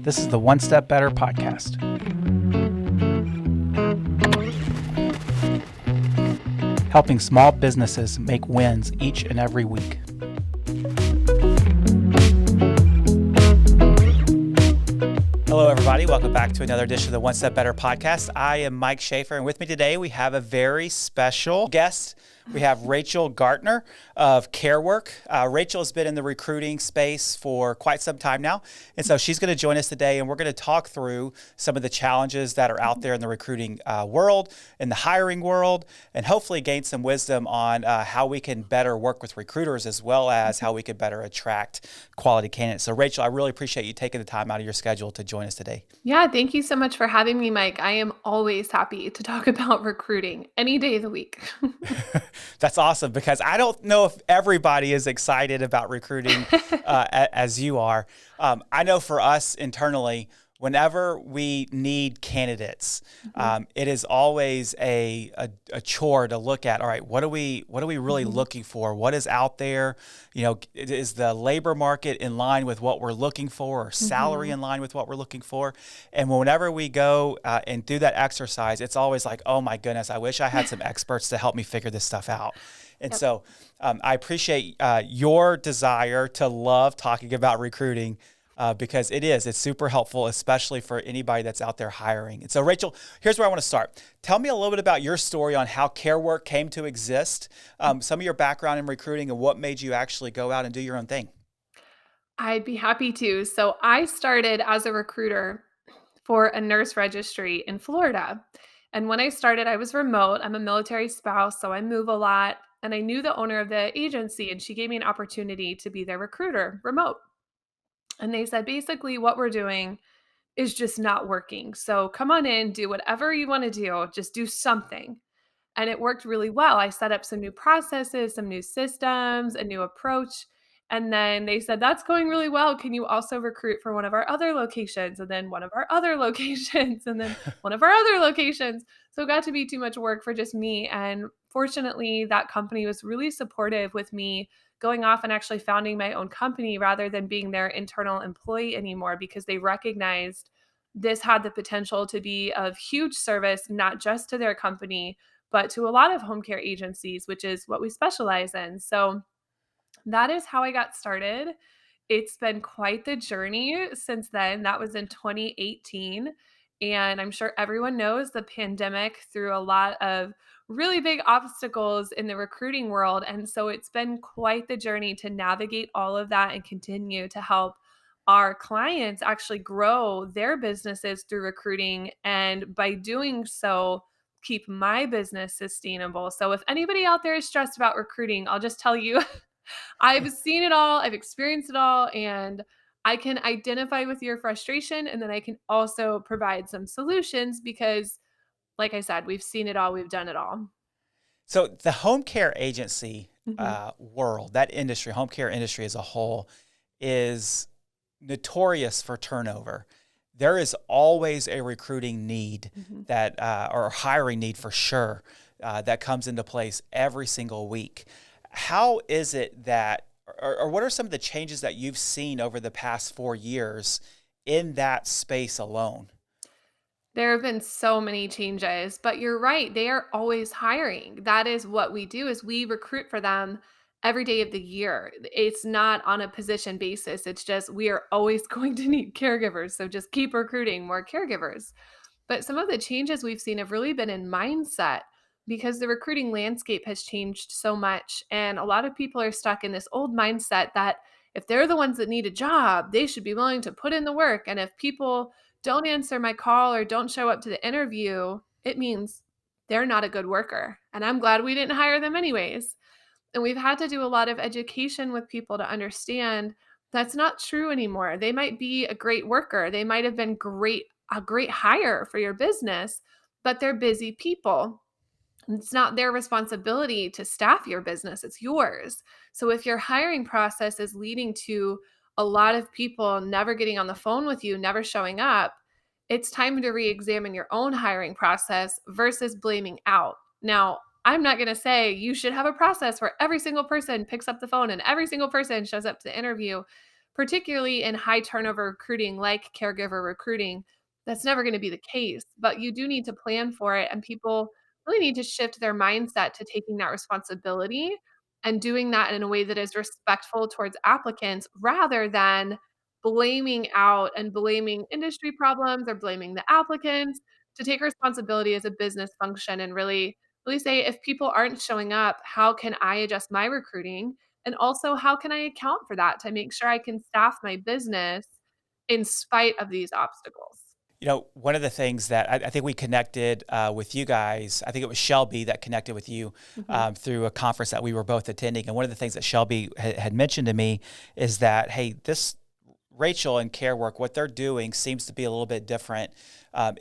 This is the One Step Better podcast. Helping small businesses make wins each and every week. Hello, everybody. Welcome back to another edition of the One Step Better podcast. I am Mike Schaefer, and with me today we have a very special guest. We have Rachel Gartner of Careworks. Rachel has been in the recruiting space for quite some time now, and so she's going to join us today, and we're going to talk through some of the challenges that are out there in the recruiting world, in the hiring world, and hopefully gain some wisdom on how we can better work with recruiters as well as how we could better attract quality candidates. So Rachel, I really appreciate you taking the time out of your schedule to join us today. Yeah, thank you so much for having me, Mike. I am always happy to talk about recruiting any day of the week. That's awesome, because I don't know if everybody is excited about recruiting as you are. I know for us internally, whenever we need candidates, it is always a chore to look at. All right, what are we really looking for? What is out there? You know, is the labor market in line with what we're looking for, or salary in line with what we're looking for? And whenever we go and do that exercise, it's always like, oh my goodness, I wish I had some experts to help me figure this stuff out. And so I appreciate your desire to love talking about recruiting. Because it's super helpful, especially for anybody that's out there hiring. And so, Rachel, here's where I want to start. Tell me a little bit about your story on how Careworks came to exist, some of your background in recruiting, and what made you actually go out and do your own thing. I'd be happy to. So I started as a recruiter for a nurse registry in Florida. And when I started, I was remote. I'm a military spouse, so I move a lot. And I knew the owner of the agency, and she gave me an opportunity to be their recruiter remote. And they said, basically, what we're doing is just not working. So come on in, do whatever you want to do, just do something. And it worked really well. I set up some new processes, some new systems, a new approach. And then they said, that's going really well. Can you also recruit for one of our other locations? And then one of our other locations, and then one of our other locations. So it got to be too much work for just me. And fortunately, that company was really supportive with me going off and actually founding my own company rather than being their internal employee anymore, because they recognized this had the potential to be of huge service, not just to their company, but to a lot of home care agencies, which is what we specialize in. So that is how I got started. It's been quite the journey since then. That was in 2018. And I'm sure everyone knows the pandemic threw a lot of really big obstacles in the recruiting world. And so it's been quite the journey to navigate all of that and continue to help our clients actually grow their businesses through recruiting. And by doing so, keep my business sustainable. So if anybody out there is stressed about recruiting, I'll just tell you, I've seen it all, I've experienced it all, and I can identify with your frustration, and then I can also provide some solutions because, like I said, we've seen it all, we've done it all. So the home care agency Mhm. world, that industry, home care industry as a whole, is notorious for turnover. There is always a recruiting need Mhm. that, or hiring need for sure, that comes into place every single week. How is it that, or what are some of the changes that you've seen over the past 4 years in that space alone? There have been so many changes, but you're right. They are always hiring. That is what we do is we recruit for them every day of the year. It's not on a position basis. It's just we are always going to need caregivers. So just keep recruiting more caregivers. But some of the changes we've seen have really been in mindset because the recruiting landscape has changed so much. And a lot of people are stuck in this old mindset that if they're the ones that need a job, they should be willing to put in the work. And if people don't answer my call or don't show up to the interview, it means they're not a good worker. And I'm glad we didn't hire them anyways. And we've had to do a lot of education with people to understand that's not true anymore. They might be a great worker. They might have been a great hire for your business, but they're busy people. It's not their responsibility to staff your business, it's yours. So if your hiring process is leading to a lot of people never getting on the phone with you, never showing up, it's time to re-examine your own hiring process versus blaming out. Now, I'm not going to say you should have a process where every single person picks up the phone and every single person shows up to the interview, particularly in high turnover recruiting like caregiver recruiting. That's never going to be the case, but you do need to plan for it. And people really need to shift their mindset to taking that responsibility and doing that in a way that is respectful towards applicants rather than blaming out and blaming industry problems or blaming the applicants. To take responsibility as a business function and really say, if people aren't showing up, how can I adjust my recruiting? And also, how can I account for that to make sure I can staff my business in spite of these obstacles? One of the things that I think we connected with you guys, I think it was Shelby that connected with you Mhm. through a conference that we were both attending. And one of the things that Shelby had mentioned to me is that, hey, this Rachel and CareWork, what they're doing seems to be a little bit different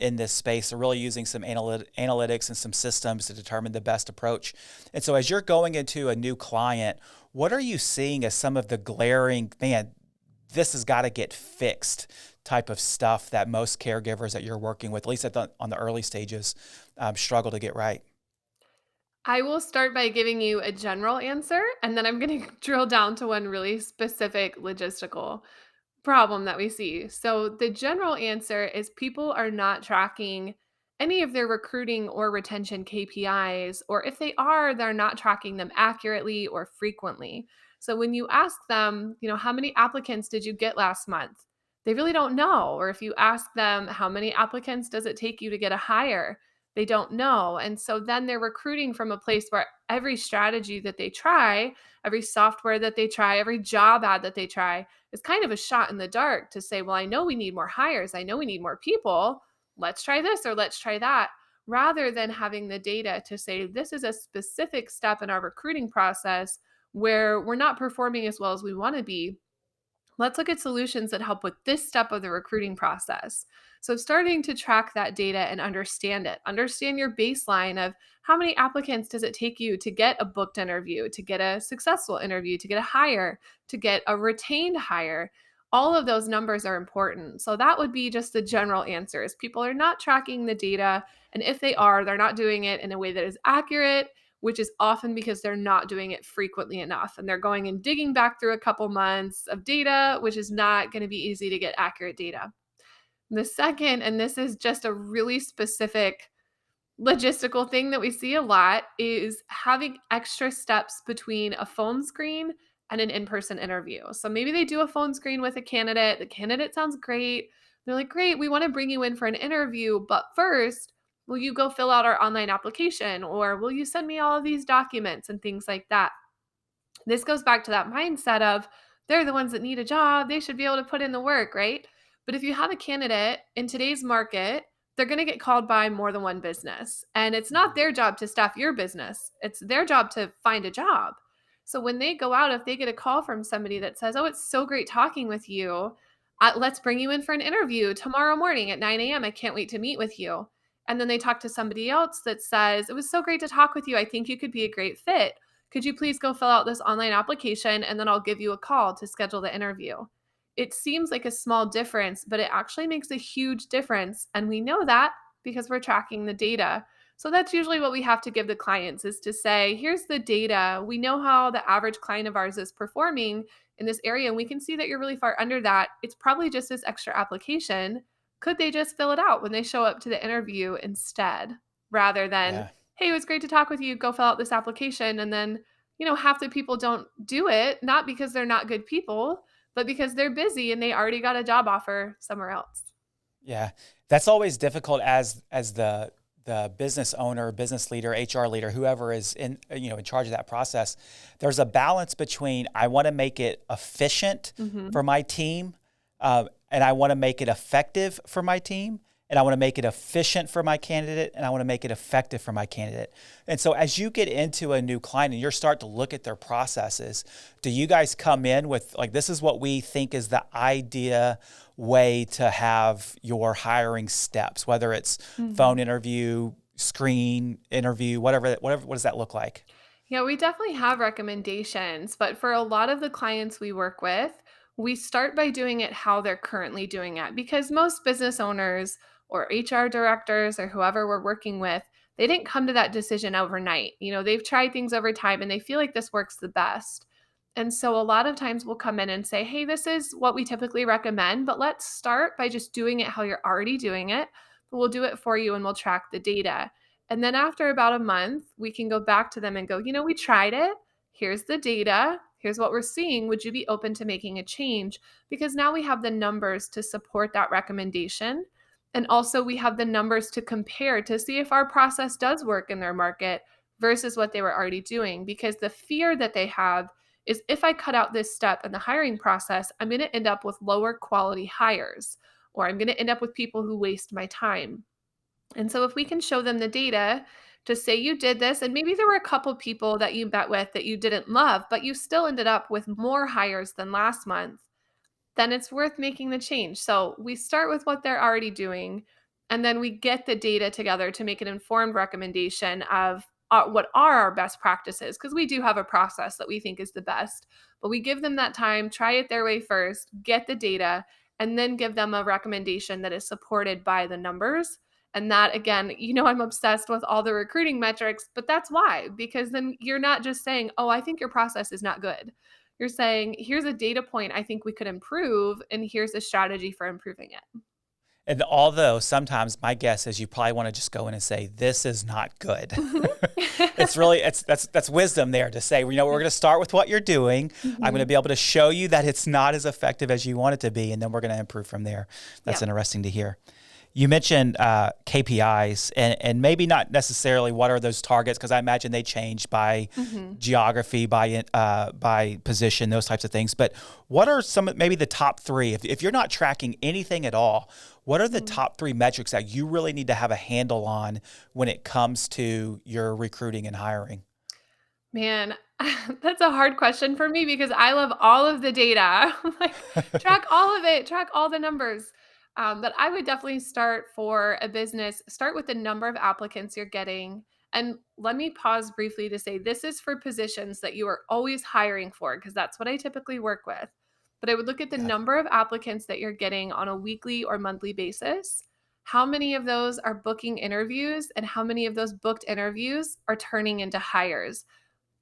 in this space. They're really using some analytics and some systems to determine the best approach. And so as you're going into a new client, what are you seeing as some of the glaring, man, this has got to get fixed type of stuff that most caregivers that you're working with, at least on the early stages, struggle to get right? I will start by giving you a general answer, and then I'm going to drill down to one really specific logistical problem that we see. So, the general answer is people are not tracking any of their recruiting or retention KPIs, or if they are, they're not tracking them accurately or frequently. So, when you ask them, how many applicants did you get last month? They really don't know. Or if you ask them, how many applicants does it take you to get a hire? They don't know. And so then they're recruiting from a place where every strategy that they try, every software that they try, every job ad that they try, it's kind of a shot in the dark to say, well, I know we need more hires. I know we need more people. Let's try this or let's try that. Rather than having the data to say, this is a specific step in our recruiting process where we're not performing as well as we want to be. Let's look at solutions that help with this step of the recruiting process. So, starting to track that data and understand it, understand your baseline of how many applicants does it take you to get a booked interview, to get a successful interview, to get a hire, to get a retained hire. All of those numbers are important. So, that would be just the general answer is people are not tracking the data. And if they are, they're not doing it in a way that is accurate, which is often because they're not doing it frequently enough. And they're going and digging back through a couple months of data, which is not going to be easy to get accurate data. The second, and this is just a really specific logistical thing that we see a lot, is having extra steps between a phone screen and an in person interview. So maybe they do a phone screen with a candidate. The candidate sounds great. They're like, great, we want to bring you in for an interview. But first, will you go fill out our online application? Or will you send me all of these documents and things like that? This goes back to that mindset of they're the ones that need a job. They should be able to put in the work, right? But if you have a candidate in today's market, they're going to get called by more than one business. And it's not their job to staff your business, it's their job to find a job. So when they go out, if they get a call from somebody that says, oh, it's so great talking with you, let's bring you in for an interview tomorrow morning at 9 a.m. I can't wait to meet with you. And then they talk to somebody else that says, it was so great to talk with you. I think you could be a great fit. Could you please go fill out this online application and then I'll give you a call to schedule the interview? It seems like a small difference, but it actually makes a huge difference. And we know that because we're tracking the data. So that's usually what we have to give the clients is to say, here's the data. We know how the average client of ours is performing in this area, and we can see that you're really far under that. It's probably just this extra application. Could they just fill it out when they show up to the interview instead, rather than Yeah. hey, it was great to talk with you. Go fill out this application. And then, half the people don't do it, not because they're not good people, but because they're busy and they already got a job offer somewhere else. Yeah, that's always difficult as the business owner, business leader, HR leader, whoever is in charge of that process. There's a balance between I want to make it efficient Hmm. for my team, and I want to make it effective for my team, and I want to make it efficient for my candidate, and I want to make it effective for my candidate. And so as you get into a new client and you're start to look at their processes, do you guys come in with like, this is what we think is the idea way to have your hiring steps, whether it's Hmm. phone interview, screen interview, whatever, what does that look like? Yeah, we definitely have recommendations, but for a lot of the clients we work with, we start by doing it how they're currently doing it because most business owners or HR directors or whoever we're working with, they didn't come to that decision overnight. They've tried things over time and they feel like this works the best. And so a lot of times we'll come in and say, hey, this is what we typically recommend, but let's start by just doing it how you're already doing it. But we'll do it for you and we'll track the data. And then after about a month, we can go back to them and go, we tried it. Here's the data. Here's what we're seeing. Would you be open to making a change? Because now we have the numbers to support that recommendation. And also we have the numbers to compare to see if our process does work in their market versus what they were already doing. Because the fear that they have is if I cut out this step in the hiring process, I'm going to end up with lower quality hires, or I'm going to end up with people who waste my time. And so if we can show them the data to say you did this, and maybe there were a couple people that you met with that you didn't love, but you still ended up with more hires than last month, then it's worth making the change. So we start with what they're already doing, and then we get the data together to make an informed recommendation of what are our best practices, because we do have a process that we think is the best, but we give them that time, try it their way first, get the data, and then give them a recommendation that is supported by the numbers. And that, again, I'm obsessed with all the recruiting metrics, but that's why, because then you're not just saying, oh, I think your process is not good. You're saying, here's a data point I think we could improve, and here's a strategy for improving it. And although sometimes my guess is you probably want to just go in and say, this is not good. It's really, that's wisdom there to say, we're going to start with what you're doing. I'm going to be able to show you that it's not as effective as you want it to be, and then we're going to improve from there. That's interesting to hear. You mentioned KPIs, and maybe not necessarily what are those targets, because I imagine they change by geography, by position, those types of things. But what are maybe the top three? If you're not tracking anything at all, what are the top three metrics that you really need to have a handle on when it comes to your recruiting and hiring? Man, that's a hard question for me because I love all of the data. I'm like, track all of it, track all the numbers. But I would definitely start for a business, start with the number of applicants you're getting. And let me pause briefly to say this is for positions that you are always hiring for, because that's what I typically work with. But I would look at the number of applicants that you're getting on a weekly or monthly basis. How many of those are booking interviews, and how many of those booked interviews are turning into hires?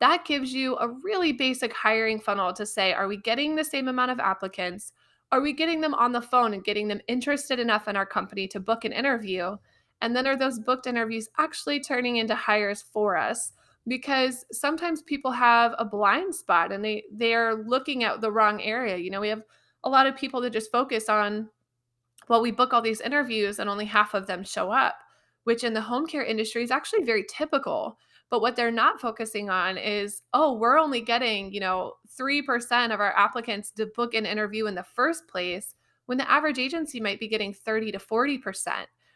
That gives you a really basic hiring funnel to say, are we getting the same amount of applicants? Are we getting them on the phone and getting them interested enough in our company to book an interview? And then are those booked interviews actually turning into hires for us? Because sometimes people have a blind spot and they're looking at the wrong area. We have a lot of people that just focus on, well, we book all these interviews and only half of them show up, which in the home care industry is actually very typical. But what they're not focusing on is, oh, we're only getting, 3% of our applicants to book an interview in the first place, when the average agency might be getting 30 to 40%.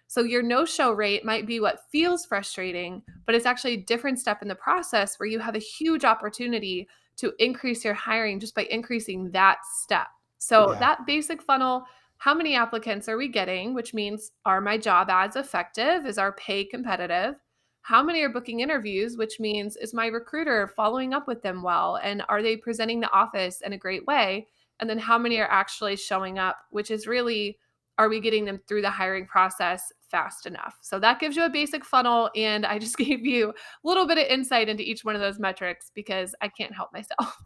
So your no-show rate might be what feels frustrating, but it's actually a different step in the process where you have a huge opportunity to increase your hiring just by increasing that step. So that basic funnel, how many applicants are we getting? Which means, are my job ads effective? Is our pay competitive? How many are booking interviews? Which means, is my recruiter following up with them well? And are they presenting the office in a great way? And then how many are actually showing up? Which is really, are we getting them through the hiring process fast enough? So that gives you a basic funnel. And I just gave you a little bit of insight into each one of those metrics because I can't help myself.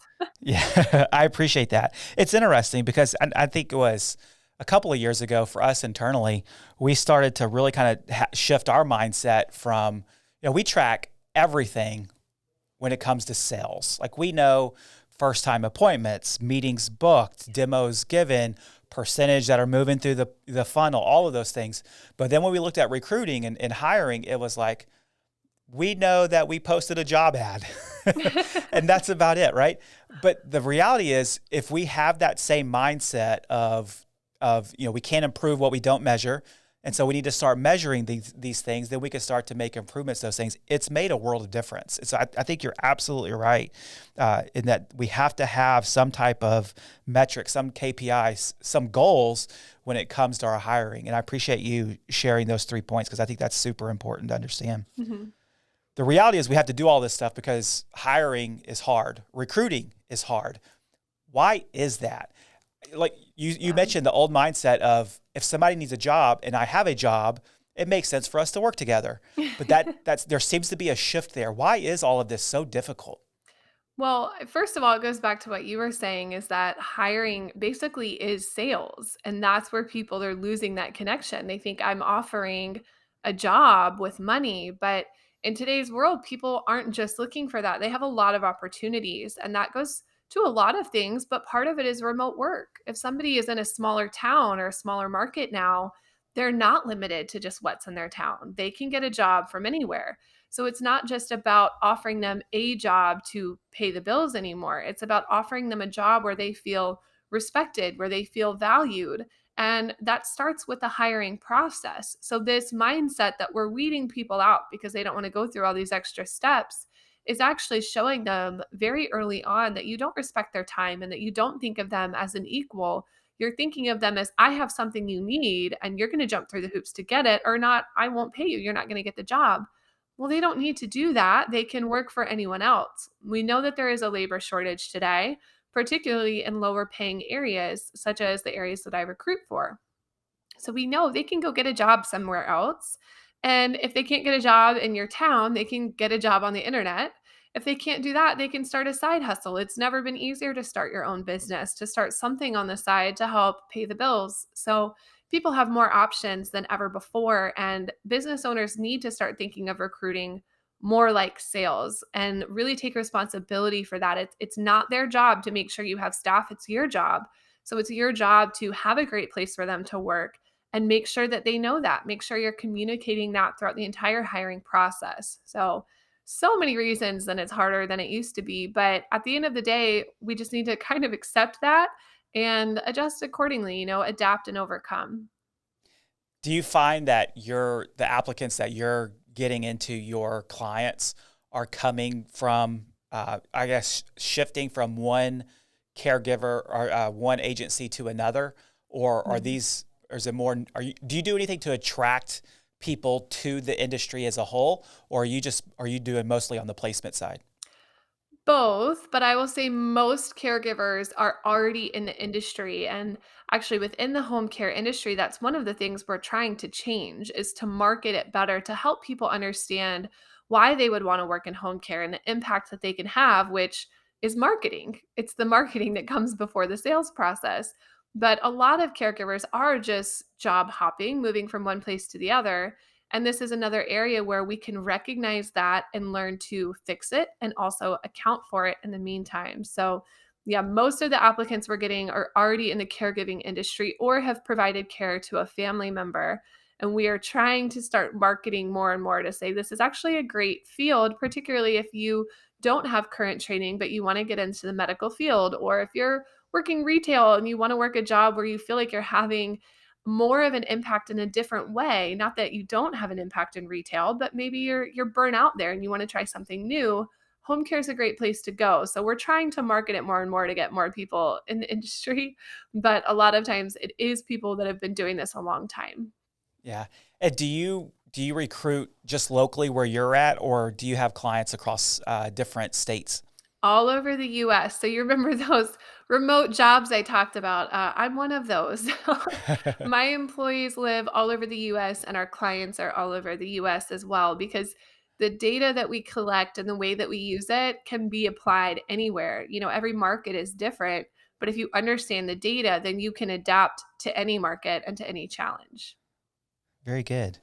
Yeah, I appreciate that. It's interesting because I think it was a couple of years ago for us internally, we started to really kind of shift our mindset from, we track everything when it comes to sales. Like we know first time appointments, meetings booked, demos given, percentage that are moving through the funnel, all of those things. But then when we looked at recruiting and hiring, it was like, we know that we posted a job ad and that's about it, right? But the reality is, if we have that same mindset of we can't improve what we don't measure, and so we need to start measuring these things, then we can start to make improvements to those things. It's made a world of difference. So I think you're absolutely right in that we have to have some type of metric, some KPIs, some goals when it comes to our hiring. And I appreciate you sharing those 3 points because I think that's super important to understand. Mm-hmm. The reality is we have to do all this stuff because hiring is hard. Recruiting is hard. Why is that? Like you mentioned the old mindset of, if somebody needs a job and I have a job, it makes sense for us to work together. But that's there seems to be a shift there. Why is all of this so difficult? Well, first of all, it goes back to what you were saying is that hiring basically is sales. And that's where people are losing that connection. They think I'm offering a job with money. But in today's world, people aren't just looking for that. They have a lot of opportunities. And that goes to a lot of things. But part of it is remote work. If somebody is in a smaller town or a smaller market now, they're not limited to just what's in their town. They can get a job from anywhere. So it's not just about offering them a job to pay the bills anymore. It's about offering them a job where they feel respected, where they feel valued. And that starts with the hiring process. So, this mindset that we're weeding people out because they don't want to go through all these extra steps is actually showing them very early on that you don't respect their time and that you don't think of them as an equal. You're thinking of them as, I have something you need and you're going to jump through the hoops to get it, or not, I won't pay you. You're not going to get the job. Well, they don't need to do that. They can work for anyone else. We know that there is a labor shortage today, particularly in lower paying areas, such as the areas that I recruit for. So we know they can go get a job somewhere else. And if they can't get a job in your town, they can get a job on the internet. If they can't do that, they can start a side hustle. It's never been easier to start your own business, to start something on the side to help pay the bills. So people have more options than ever before. And business owners need to start thinking of recruiting more like sales and really take responsibility for that. It's not their job to make sure you have staff, it's your job. So it's your job to have a great place for them to work and make sure that they know that. Make sure you're communicating that throughout the entire hiring process. So many reasons that it's harder than it used to be. But at the end of the day, we just need to kind of accept that and adjust accordingly, adapt and overcome. Do you find that the applicants that you're getting into your clients are coming from, I guess, shifting from one caregiver or one agency to another, or are Mhm. these, or is it more? Do you do anything to attract people to the industry as a whole, or are you doing mostly on the placement side? Both, but I will say most caregivers are already in the industry. And actually, within the home care industry, that's one of the things we're trying to change is to market it better to help people understand why they would want to work in home care and the impact that they can have, which is marketing. It's the marketing that comes before the sales process. But a lot of caregivers are just job hopping, moving from one place to the other. And this is another area where we can recognize that and learn to fix it and also account for it in the meantime. So, yeah, most of the applicants we're getting are already in the caregiving industry or have provided care to a family member. And we are trying to start marketing more and more to say this is actually a great field, particularly if you don't have current training, but you want to get into the medical field, or if you're working retail and you want to work a job where you feel like you're having more of an impact in a different way. Not that you don't have an impact in retail, but maybe you're burnt out there and you want to try something new. Home care is a great place to go. So we're trying to market it more and more to get more people in the industry, but a lot of times it is people that have been doing this a long time. Yeah. And do you recruit just locally where you're at, or do you have clients across different states? All over the US. So you remember those remote jobs I talked about? I'm one of those. My employees live all over the US and our clients are all over the US as well because the data that we collect and the way that we use it can be applied anywhere. Every market is different, but if you understand the data, then you can adapt to any market and to any challenge. Very good.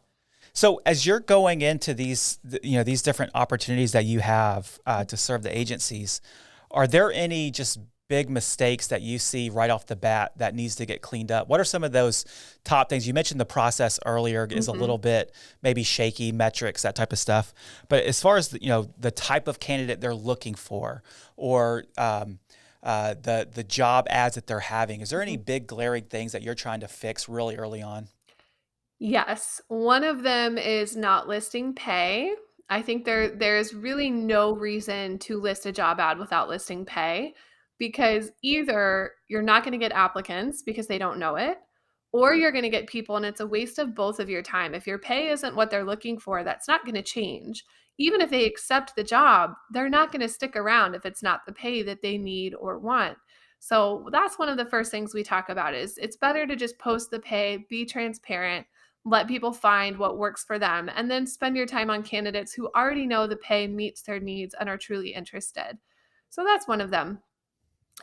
So as you're going into these different opportunities that you have to serve the agencies, are there any just big mistakes that you see right off the bat that needs to get cleaned up? What are some of those top things? You mentioned the process earlier is a little Mhm. bit maybe shaky, metrics, that type of stuff. But as far as the type of candidate they're looking for, or the job ads that they're having, is there any Mhm. big glaring things that you're trying to fix really early on? Yes, one of them is not listing pay. I think there's really no reason to list a job ad without listing pay because either you're not going to get applicants because they don't know it, or you're going to get people and it's a waste of both of your time. If your pay isn't what they're looking for, that's not going to change. Even if they accept the job, they're not going to stick around if it's not the pay that they need or want. So that's one of the first things we talk about is it's better to just post the pay, be transparent, let people find what works for them, and then spend your time on candidates who already know the pay meets their needs and are truly interested. So that's one of them.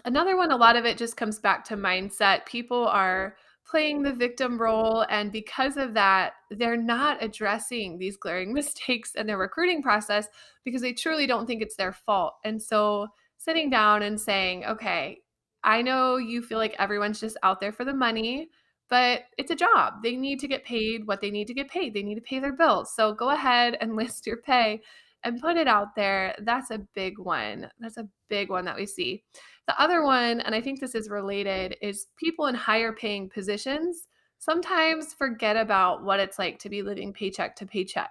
Another one, a lot of it just comes back to mindset. People are playing the victim role, and because of that, they're not addressing these glaring mistakes in their recruiting process because they truly don't think it's their fault. And so sitting down and saying, okay, I know you feel like everyone's just out there for the money, but it's a job. They need to get paid what they need to get paid. They need to pay their bills. So go ahead and list your pay and put it out there. That's a big one. That's a big one that we see. The other one, and I think this is related, is people in higher paying positions sometimes forget about what it's like to be living paycheck to paycheck.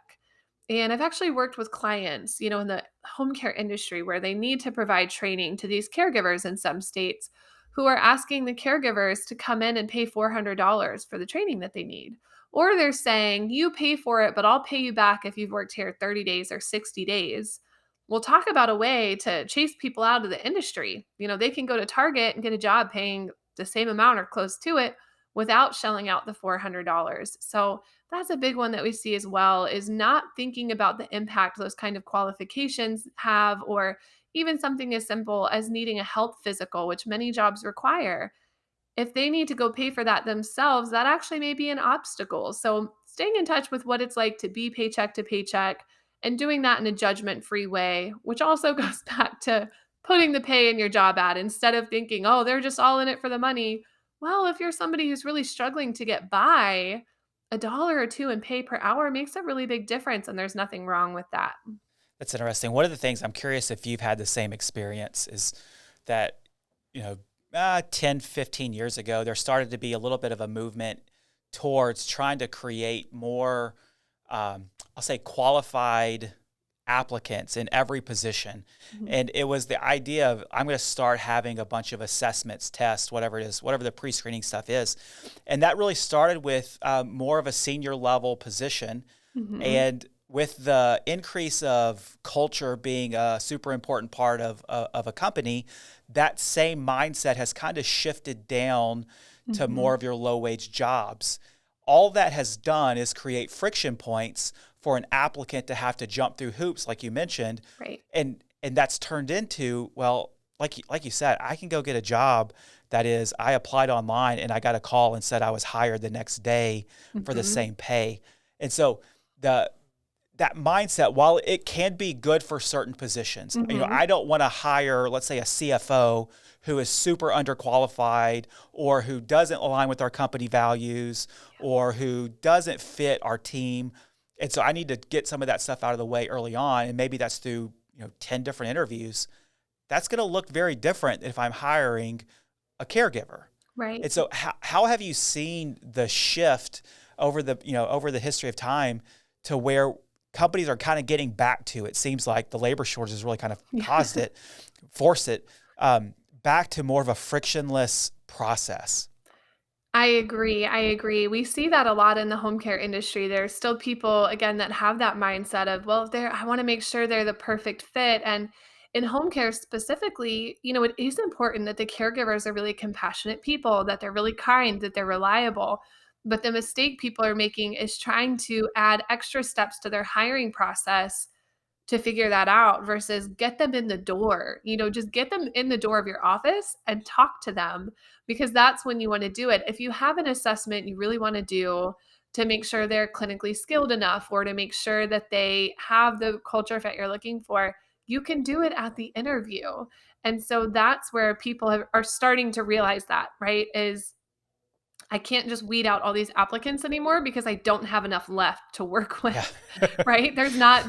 And I've actually worked with clients, in the home care industry where they need to provide training to these caregivers in some states who are asking the caregivers to come in and pay $400 for the training that they need. Or they're saying, you pay for it, but I'll pay you back if you've worked here 30 days or 60 days. We'll talk about a way to chase people out of the industry. They can go to Target and get a job paying the same amount or close to it without shelling out the $400. So that's a big one that we see as well, is not thinking about the impact those kind of qualifications have, or even something as simple as needing a health physical, which many jobs require. If they need to go pay for that themselves, that actually may be an obstacle. So, staying in touch with what it's like to be paycheck to paycheck and doing that in a judgment free way, which also goes back to putting the pay in your job ad instead of thinking, oh, they're just all in it for the money. Well, if you're somebody who's really struggling to get by, a dollar or two in pay per hour makes a really big difference, and there's nothing wrong with that. That's interesting. One of the things I'm curious if you've had the same experience is that, you know, 10, 15 years ago, there started to be a little bit of a movement towards trying to create more, I'll say, qualified applicants in every position. Mhm. And it was the idea of, I'm going to start having a bunch of assessments, tests, whatever it is, whatever the pre-screening stuff is. And that really started with more of a senior level position. Mhm. And with the increase of culture being a super important part of a company, that same mindset has kind of shifted down to more Mhm. of your low wage jobs. All that has done is create friction points for an applicant to have to jump through hoops, like you mentioned, Right. and that's turned into, well, like you said, I can go get a job that is, I applied online and I got a call and said I was hired the next day for the Mhm. same pay. And so the that mindset, while it can be good for certain positions, Mhm. I don't want to hire, let's say, a CFO who is super underqualified or who doesn't align with our company values or who doesn't fit our team. And so I need to get some of that stuff out of the way early on. And maybe that's through, 10 different interviews. That's going to look very different if I'm hiring a caregiver. Right. And so how have you seen the shift over the history of time to where companies are kind of getting back to, it seems like the labor shortage has really kind of Yeah. forced it back to more of a frictionless process? I agree. I agree. We see that a lot in the home care industry. There's still people, again, that have that mindset of, well, I want to make sure they're the perfect fit. And in home care specifically, it is important that the caregivers are really compassionate people, that they're really kind, that they're reliable. But the mistake people are making is trying to add extra steps to their hiring process to figure that out versus get them in the door. Just get them in the door of your office and talk to them, because that's when you want to do it. If you have an assessment you really want to do to make sure they're clinically skilled enough or to make sure that they have the culture fit you're looking for, you can do it at the interview. And so that's where people are starting to realize that, right? Is I can't just weed out all these applicants anymore because I don't have enough left to work Yeah. with, right?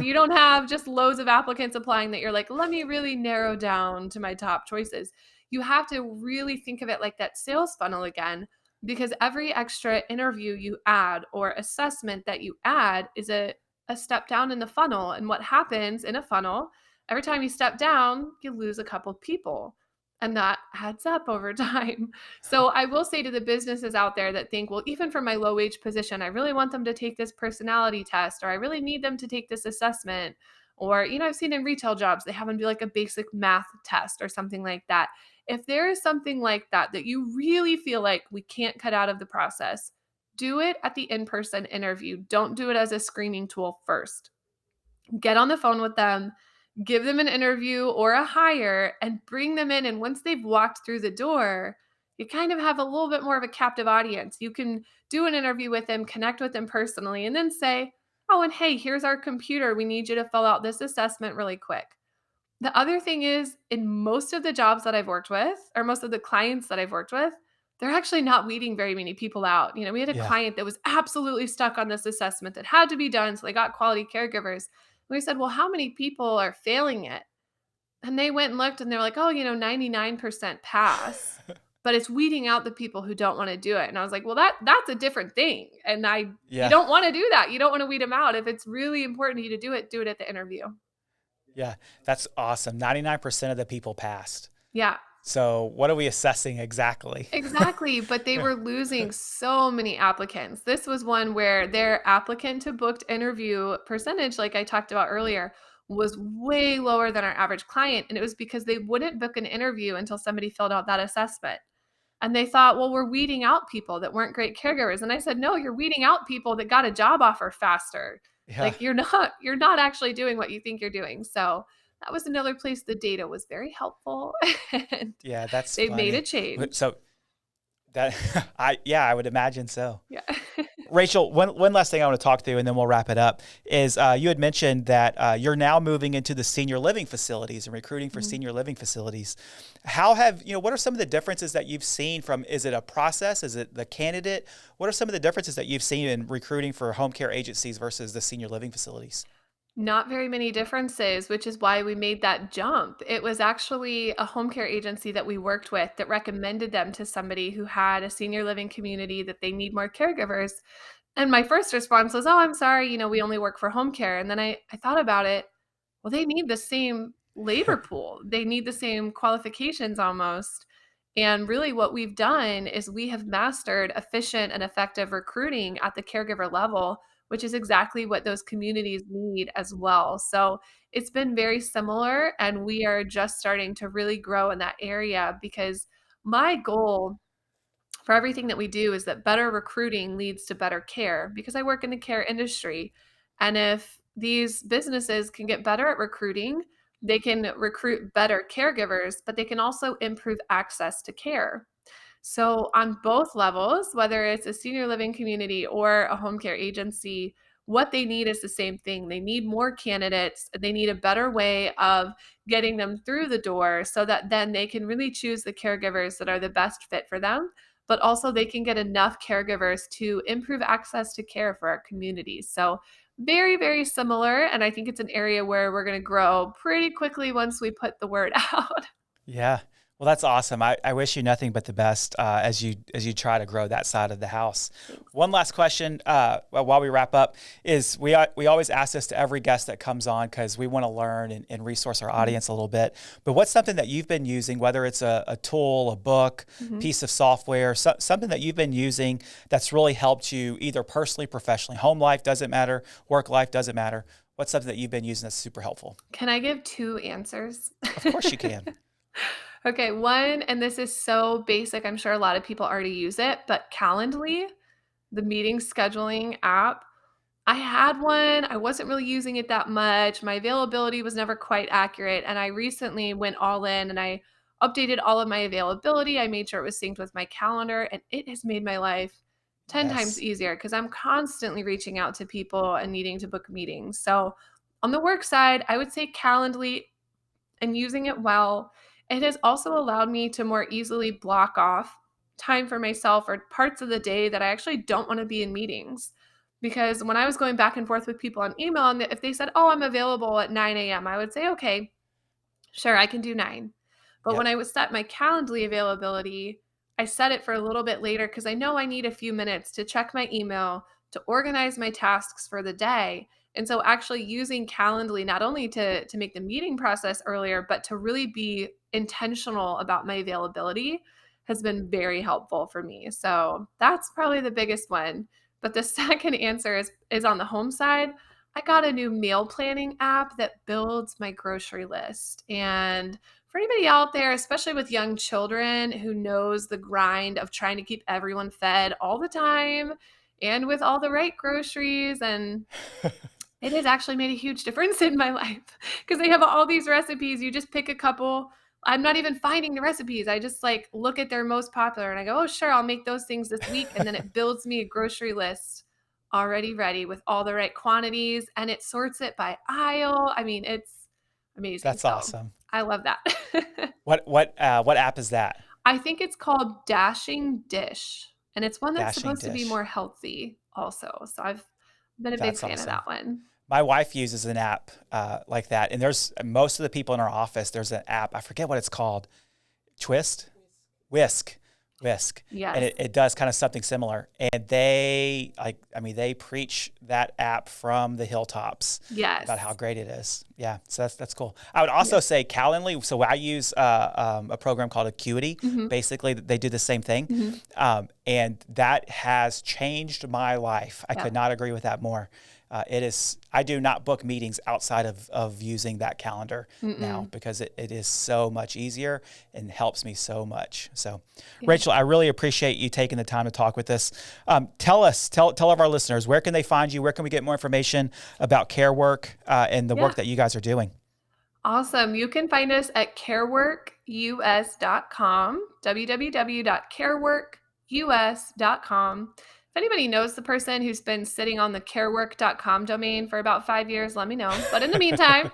You don't have just loads of applicants applying that you're like, let me really narrow down to my top choices. You have to really think of it like that sales funnel again, because every extra interview you add or assessment that you add is a step down in the funnel. And what happens in a funnel, every time you step down, you lose a couple people. And that adds up over time. So I will say to the businesses out there that think, well, even for my low wage position, I really want them to take this personality test, or I really need them to take this assessment. Or, I've seen in retail jobs, they have them do like a basic math test or something like that. If there is something like that that you really feel like we can't cut out of the process, do it at the in person interview. Don't do it as a screening tool first. Get on the phone with them, give them an interview or a hire and bring them in. And once they've walked through the door, you kind of have a little bit more of a captive audience. You can do an interview with them, connect with them personally, and then say, oh, and hey, here's our computer. We need you to fill out this assessment really quick. The other thing is, in most of the jobs that I've worked with, or most of the clients that I've worked with, they're actually not weeding very many people out. We had a Yeah. client that was absolutely stuck on this assessment that had to be done. So they got quality caregivers. We said, well, how many people are failing it? And they went and looked and they're like, oh, 99% pass, but it's weeding out the people who don't want to do it. And I was like, well, that's a different thing. And you Yeah. don't want to do that. You don't want to weed them out. If it's really important to you to do it at the interview. Yeah. That's awesome. 99% of the people passed. Yeah. So what are we assessing exactly? Exactly, but they were losing so many applicants. This was one where their applicant to booked interview percentage, like I talked about earlier, was way lower than our average client. And it was because they wouldn't book an interview until somebody filled out that assessment. And they thought, well, we're weeding out people that weren't great caregivers. And I said, no, you're weeding out people that got a job offer faster. Yeah. Like you're not actually doing what you think you're doing. So that was another place the data was very helpful and Yeah. That's they've made a funny. change. So that, I would imagine so. Yeah. Rachel, one last thing I want to talk through, and then we'll wrap it up, is you had mentioned that you're now moving into the senior living facilities and recruiting for Mhm. senior living facilities. What are some of the differences that you've seen from, is it a process? Is it the candidate? What are some of the differences that you've seen in recruiting for home care agencies versus the senior living facilities? Not very many differences, which is why we made that jump. It was actually a home care agency that we worked with that recommended them to somebody who had a senior living community that they need more caregivers. And my first response was, "Oh, I'm sorry, we only work for home care." And then I thought about it. Well, they need the same labor pool. They need the same qualifications almost. And really what we've done is we have mastered efficient and effective recruiting at the caregiver level, which is exactly what those communities need as well. So it's been very similar, and we are just starting to really grow in that area because my goal for everything that we do is that better recruiting leads to better care because I work in the care industry. And if these businesses can get better at recruiting, they can recruit better caregivers, but they can also improve access to care. So, on both levels, whether it's a senior living community or a home care agency, what they need is the same thing. They need more candidates. They need a better way of getting them through the door so that then they can really choose the caregivers that are the best fit for them. But also, they can get enough caregivers to improve access to care for our communities. So, very, very similar. And I think it's an area where we're going to grow pretty quickly once we put the word out. Yeah. Well, that's awesome. I wish you nothing but the best as you try to grow that side of the house. Thanks. One last question while we wrap up is we always ask this to every guest that comes on because we want to learn and resource our audience a little bit. But what's something that you've been using, whether it's a tool, a book, Mhm. piece of software, something that you've been using that's really helped you either personally, professionally, home life doesn't matter, work life doesn't matter. What's something that you've been using that's super helpful? Can I give two answers? Of course you can. Okay, one, and this is so basic, I'm sure a lot of people already use it, but Calendly, the meeting scheduling app, I had one. I wasn't really using it that much. My availability was never quite accurate. And I recently went all in and I updated all of my availability. I made sure it was synced with my calendar, and it has made my life 10 times Yes. easier because I'm constantly reaching out to people and needing to book meetings. So, on the work side, I would say Calendly and using it well. It has also allowed me to more easily block off time for myself or parts of the day that I actually don't want to be in meetings. Because when I was going back and forth with people on email, and if they said, "Oh, I'm available at 9 a.m., I would say, "Okay, sure, I can do 9." But when Yep. I would set my Calendly availability, I set it for a little bit later because I know I need a few minutes to check my email, to organize my tasks for the day. And so actually using Calendly not only to make the meeting process earlier, but to really be intentional about my availability has been very helpful for me. So that's probably the biggest one. But the second answer is on the home side. I got a new meal planning app that builds my grocery list. And for anybody out there, especially with young children who knows the grind of trying to keep everyone fed all the time and with all the right groceries, and It has actually made a huge difference in my life because they have all these recipes. You just pick a couple. I'm not even finding the recipes. I just like look at their most popular and I go, oh, sure, I'll make those things this week. And then it builds me a grocery list already ready with all the right quantities and it sorts it by aisle. I mean, it's amazing. That's So awesome. I love that. What app is that? I think it's called Dashing Dish and it's one that's Dashing supposed to be Dish. more healthy also. So I've been a big That's fan of awesome. that one. My wife uses an app like that, and there's most of the people in our office. There's an app. I forget what it's called. Twist, Whisk, and Yes. it does kind of something similar. And they preach that app from the hilltops Yes. about how great it is. Yeah, so that's cool. I would also Yeah. say Calendly. So I use a program called Acuity. Mhm. Basically, they do the same thing, Mhm. and that has changed my life. I Yeah. could not agree with that more. It is. I do not book meetings outside of using that calendar now Mm-mm. because it is so much easier and helps me so much. So, Yeah. Rachel, I really appreciate you taking the time to talk with us. Tell all of our listeners, where can they find you? Where can we get more information about CareWork and the Yeah. work that you guys are doing? Awesome. You can find us at careworkus.com, www.careworkus.com. If anybody knows the person who's been sitting on the carework.com domain for about 5 years, let me know. But in the meantime,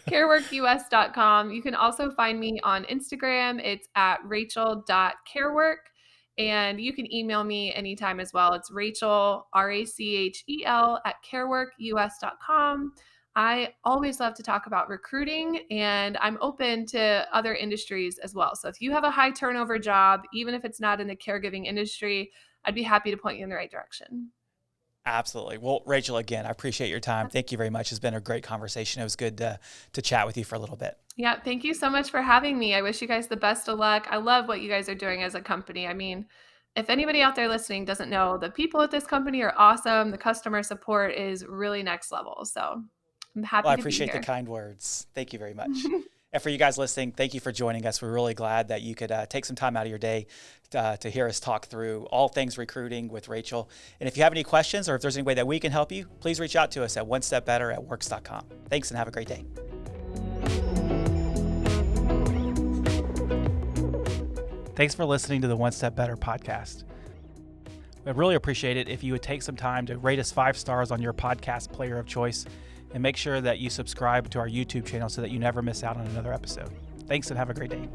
careworkus.com. You can also find me on Instagram. It's at rachel.carework. And you can email me anytime as well. It's Rachel, RACHEL at careworkus.com. I always love to talk about recruiting and I'm open to other industries as well. So if you have a high turnover job, even if it's not in the caregiving industry, I'd be happy to point you in the right direction. Absolutely. Well, Rachel, again, I appreciate your time. Thank you very much. It's been a great conversation. It was good to chat with you for a little bit. Yeah, thank you so much for having me. I wish you guys the best of luck. I love what you guys are doing as a company. I mean, if anybody out there listening doesn't know, the people at this company are awesome. The customer support is really next level. So I'm Well, I happy to be appreciate the here. kind words. Thank you very much. And for you guys listening, thank you for joining us. We're really glad that you could take some time out of your day to hear us talk through all things recruiting with Rachel. And if you have any questions or if there's any way that we can help you, please reach out to us at onestepbetter@works.com. Thanks and have a great day. Thanks for listening to the One Step Better podcast. I'd really appreciate it if you would take some time to rate us 5 stars on your podcast player of choice and make sure that you subscribe to our YouTube channel so that you never miss out on another episode. Thanks and have a great day.